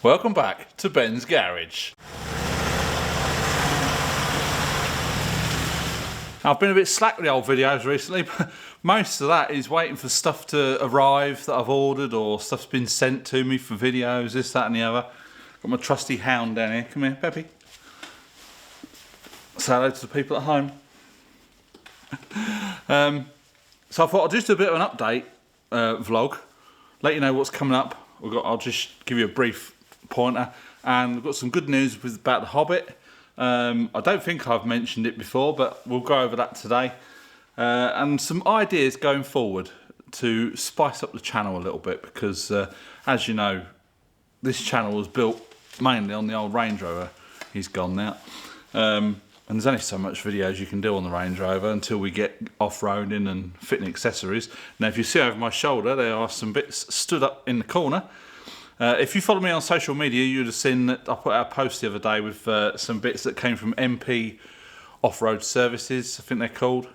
Welcome back to Ben's Garage. I've been a bit slack with the old videos recently, but most of that is waiting for stuff to arrive that I've ordered or stuff's been sent to me for videos, this, that and the other. Got my trusty hound down here. Come here, Peppy. Say hello to the people at home. So I thought I'd just do a bit of an update vlog, let you know what's coming up. I'll just give you a brief pointer, and we've got some good news about the Hobbit. I don't think I've mentioned it before, but we'll go over that today. And some ideas going forward to spice up the channel a little bit, because as you know, this channel was built mainly on the old Range Rover. He's gone now. And there's only so much videos you can do on the Range Rover until we get off-roading and fitting accessories. Now if you see over my shoulder, there are some bits stood up in the corner. If you follow me on social media, you'd have seen that I put out a post the other day with some bits that came from MP Off-Road Services, I think they're called.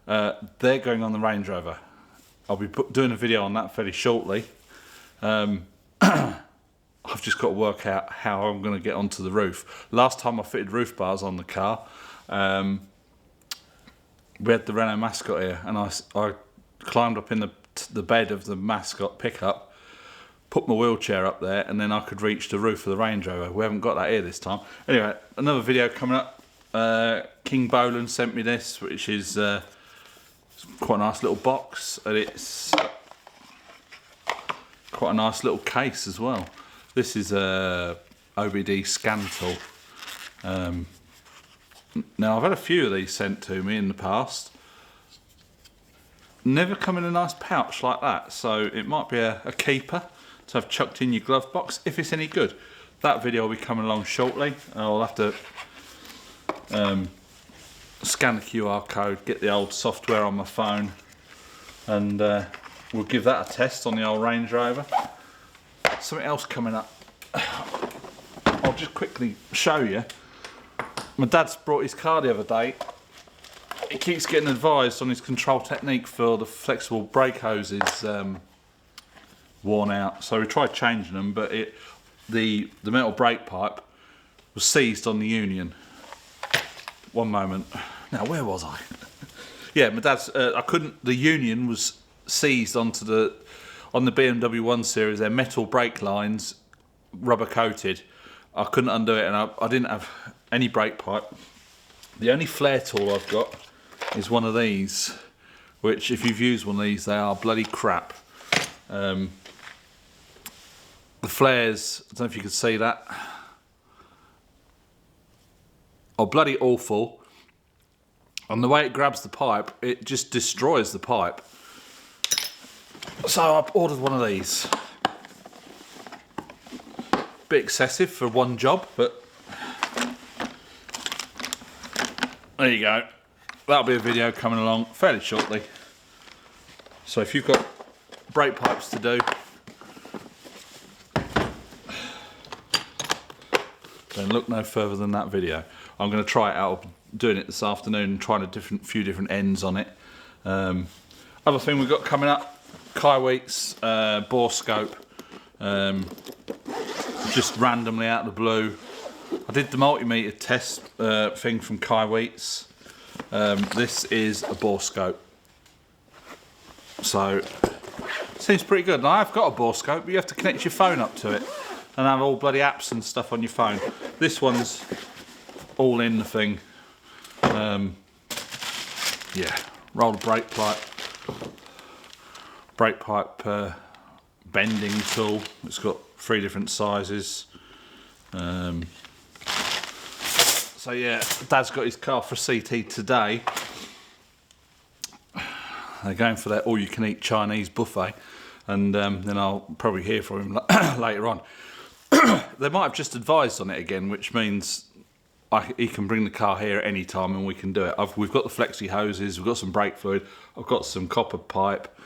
They're going on the Range Rover. I'll be doing a video on that fairly shortly. I've just got to work out how I'm going to get onto the roof. Last time I fitted roof bars on the car, we had the Renault Mascot here, and I climbed up in the bed of the Mascot pickup, put my wheelchair up there, and then I could reach the roof of the Range Rover. We haven't got that here this time. Anyway, another video coming up. King Boland sent me this, which is quite a nice little box, and it's quite a nice little case as well. This is a OBD scan tool. Now I've had a few of these sent to me in the past. Never come in a nice pouch like that, so it might be a keeper to have chucked in your glove box if it's any good. That video will be coming along shortly. I'll have to scan the QR code, get the old software on my phone, and we'll give that a test on the old Range Rover. Something else coming up. I'll just quickly show you. My dad's brought his car the other day. He keeps getting advised on his control technique for the flexible brake hoses worn out. So we tried changing them, but the metal brake pipe was seized on the union. One moment. Now where was I? Yeah, my dad's. I couldn't. The union was seized on the BMW 1 Series. Their metal brake lines, rubber coated. I couldn't undo it, and I didn't have any brake pipe. The only flare tool I've got is one of these, which if you've used one of these, they are bloody crap. The flares, I don't know if you can see that, are bloody awful. And the way it grabs the pipe, it just destroys the pipe. So I ordered one of these. Bit excessive for one job, but there you go. That'll be a video coming along fairly shortly. So if you've got brake pipes to do, then look no further than that video. I'm going to try it out. I'm doing it this afternoon, trying a few different ends on it. Other thing we've got coming up, Kaiweet's bore scope. Just randomly out of the blue. I did the multimeter test thing from Kaiweet's. This is a bore scope. So, seems pretty good. Now I've got a bore scope, but you have to connect your phone up to it and have all bloody apps and stuff on your phone. This one's all in the thing. Yeah, roll the brake pipe bending tool. It's got 3 different sizes. So yeah, Dad's got his car for CT today. They're going for their all-you-can-eat Chinese buffet, and then I'll probably hear from him later on. They might have just advised on it again, which means he can bring the car here at any time and we can do it. We've got the flexi hoses, we've got some brake fluid, I've got some copper pipe.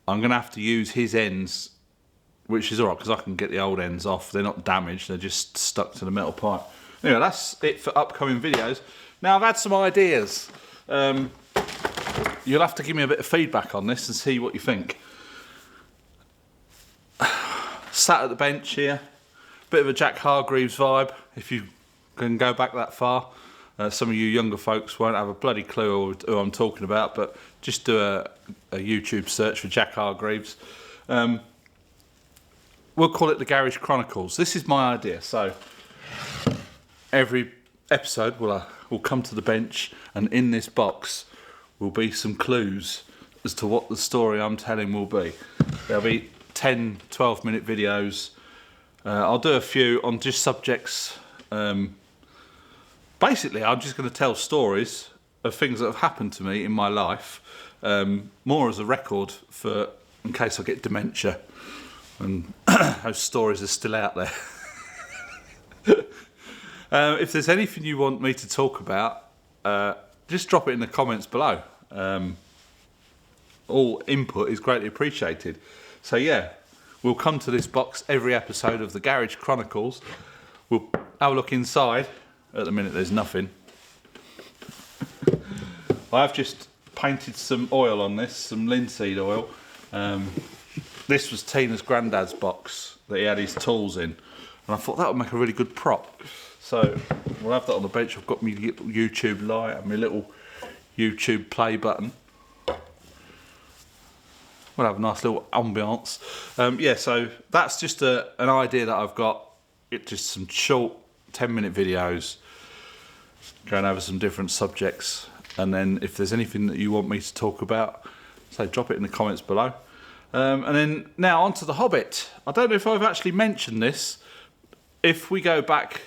I'm going to have to use his ends, which is alright because I can get the old ends off. They're not damaged, they're just stuck to the metal pipe. Anyway, that's it for upcoming videos. Now I've had some ideas. You'll have to give me a bit of feedback on this and see what you think. Sat at the bench here, Bit of a Jack Hargreaves vibe, if you can go back that far. Some of you younger folks won't have a bloody clue who I'm talking about, but just do a YouTube search for Jack Hargreaves. We'll call it the Garage Chronicles. This is my idea. So every episode we'll come to the bench, and in this box will be some clues as to what the story I'm telling will be. There'll be 10, 12-minute videos. I'll do a few on just subjects. Basically, I'm just going to tell stories of things that have happened to me in my life, more as a record for in case I get dementia, and those stories are still out there. If there's anything you want me to talk about, just drop it in the comments below. All input is greatly appreciated. So yeah, we'll come to this box every episode of the Garage Chronicles. We'll have a look inside. At the minute there's nothing. I've just painted some oil on this, some linseed oil. This was Tina's granddad's box that he had his tools in, and I thought that would make a really good prop. So we'll have that on the bench. I've got my little YouTube light and my little YouTube play button. We'll have a nice little ambience. Yeah, so that's just an idea that I've got. It's just some short 10-minute videos going over some different subjects, and then if there's anything that you want me to talk about, say drop it in the comments below. And then now on to the Hobbit. I don't know if I've actually mentioned this. If we go back,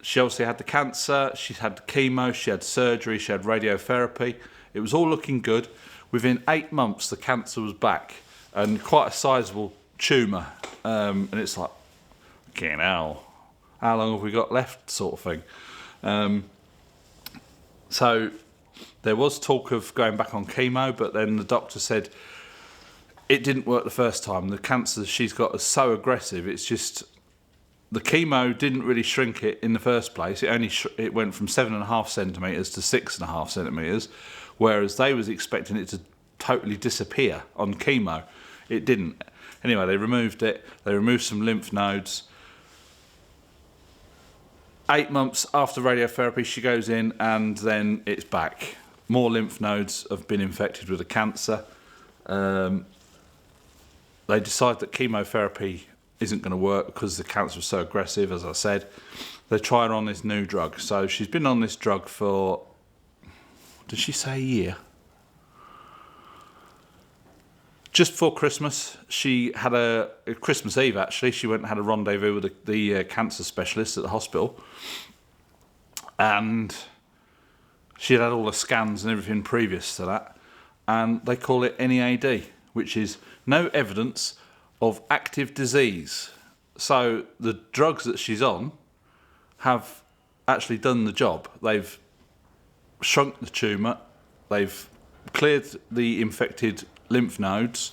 she obviously had the cancer, she had the chemo, she had surgery, she had radiotherapy. It was all looking good. Within 8 months the cancer was back, and quite a sizable tumour, and it's like, fucking hell, how long have we got left, sort of thing. So there was talk of going back on chemo, but then the doctor said it didn't work the first time. The cancer she's got is so aggressive, it's just the chemo didn't really shrink it in the first place. It only it went from 7.5 centimetres to 6.5 centimetres, whereas they was expecting it to totally disappear on chemo. It didn't. Anyway, they removed it. They removed some lymph nodes. 8 months after radiotherapy, she goes in, and then it's back. More lymph nodes have been infected with the cancer. They decide that chemotherapy isn't going to work because the cancer was so aggressive, as I said. They try her on this new drug. So she's been on this drug for, did she say a year? Just before Christmas, she had Christmas Eve actually, she went and had a rendezvous with the cancer specialist at the hospital. And she had all the scans and everything previous to that. And they call it NEAD, which is no evidence of active disease. So the drugs that she's on have actually done the job. They've shrunk the tumour, they've cleared the infected lymph nodes.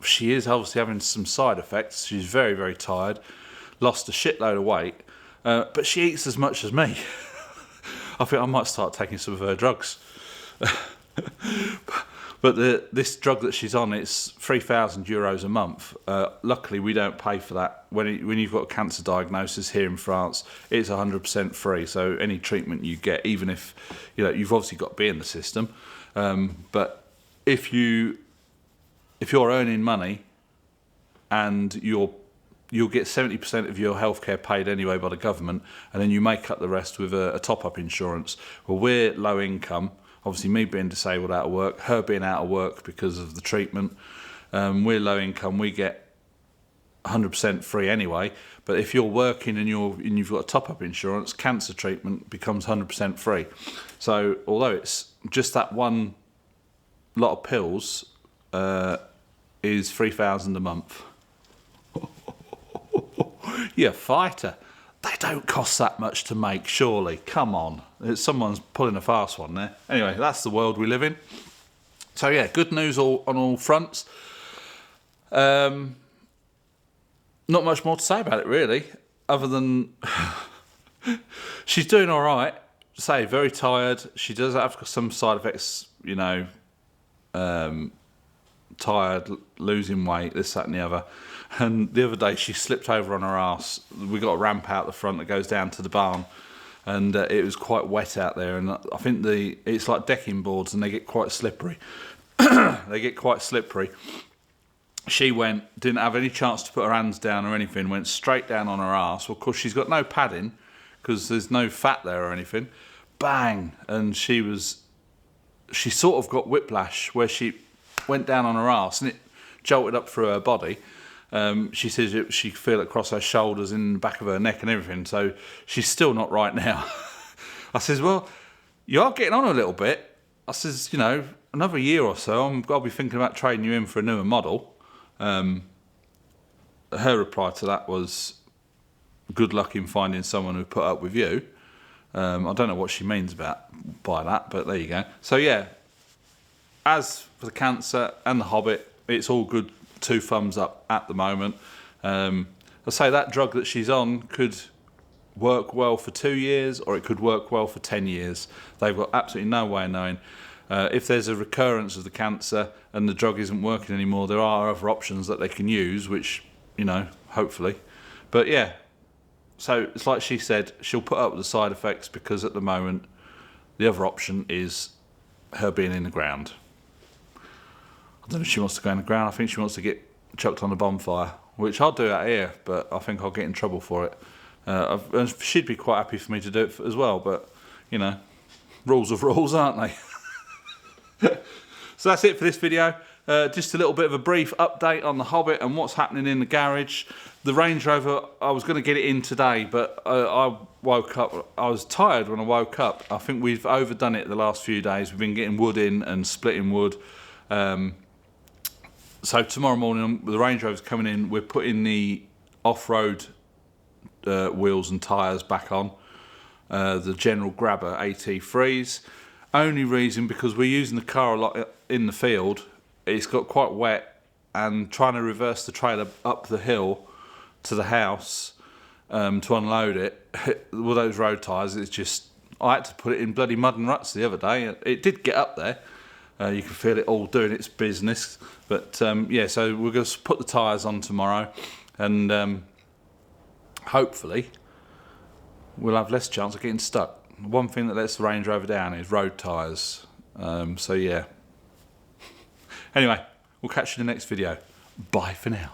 She is obviously having some side effects. She's very, very tired, lost a shitload of weight, but she eats as much as me. I think I might start taking some of her drugs. But this drug that she's on, it's €3,000 a month. Luckily, we don't pay for that. When you've got a cancer diagnosis here in France, it's 100% free. So any treatment you get, even if you've obviously got to be in the system, but if you're earning money, and you'll get 70% of your healthcare paid anyway by the government, and then you make up the rest with a top-up insurance. Well, we're low income. Obviously, me being disabled out of work, her being out of work because of the treatment. We're low income. We get 100% free anyway. But if you're working and you've got a top-up insurance, cancer treatment becomes 100% free. So although it's just that one lot of pills, is $3,000 a month. You're a fighter. They don't cost that much to make, surely. Come on. Someone's pulling a fast one there. Anyway, that's the world we live in. So yeah, good news on all fronts. Not much more to say about it, really, other than she's doing all right. Say, very tired. She does have some side effects, to tired, losing weight, this, that and the other. And the other day she slipped over on her arse. We got a ramp out the front that goes down to the barn, and it was quite wet out there, and I think it's like decking boards and they get quite slippery. They get quite slippery. She didn't have any chance to put her hands down or anything, went straight down on her arse. Well, of course she's got no padding because there's no fat there or anything. Bang! And she sort of got whiplash where she went down on her arse and it jolted up through her body. She says she could feel it across her shoulders, in the back of her neck and everything, so she's still not right now. I says, well, you are getting on a little bit. I says, you know, another year or so, I'll be thinking about trading you in for a newer model. Her reply to that was, good luck in finding someone who put up with you. I don't know what she means by that, but there you go. So yeah, as for the cancer and the Hobbit, it's all good, 2 thumbs up at the moment. I say that drug that she's on could work well for 2 years, or it could work well for 10 years. They've got absolutely no way of knowing. If there's a recurrence of the cancer and the drug isn't working anymore, there are other options that they can use, which, you know, hopefully. But yeah, so it's like she said, she'll put up with the side effects because at the moment the other option is her being in the ground. I don't know if she wants to go in the ground. I think she wants to get chucked on a bonfire, which I'll do out here, but I think I'll get in trouble for it. And she'd be quite happy for me to do it as well, but, you know, rules of rules, aren't they? So that's it for this video. Just a little bit of a brief update on the Hobbit and what's happening in the garage. The Range Rover, I was going to get it in today, but I woke up, I was tired when I woke up. I think we've overdone it the last few days. We've been getting wood in and splitting wood. So tomorrow morning, the Range Rover's coming in, we're putting the off-road wheels and tyres back on. The General Grabber AT3s. Only reason, because we're using the car a lot in the field, it's got quite wet, and trying to reverse the trailer up the hill to the house to unload it, with those road tyres, it's just, I had to put it in bloody mud and ruts the other day. It did get up there. You can feel it all doing its business. But yeah, so we're going to put the tyres on tomorrow, and hopefully we'll have less chance of getting stuck. One thing that lets the Range Rover down is road tyres. So yeah. Anyway, we'll catch you in the next video. Bye for now.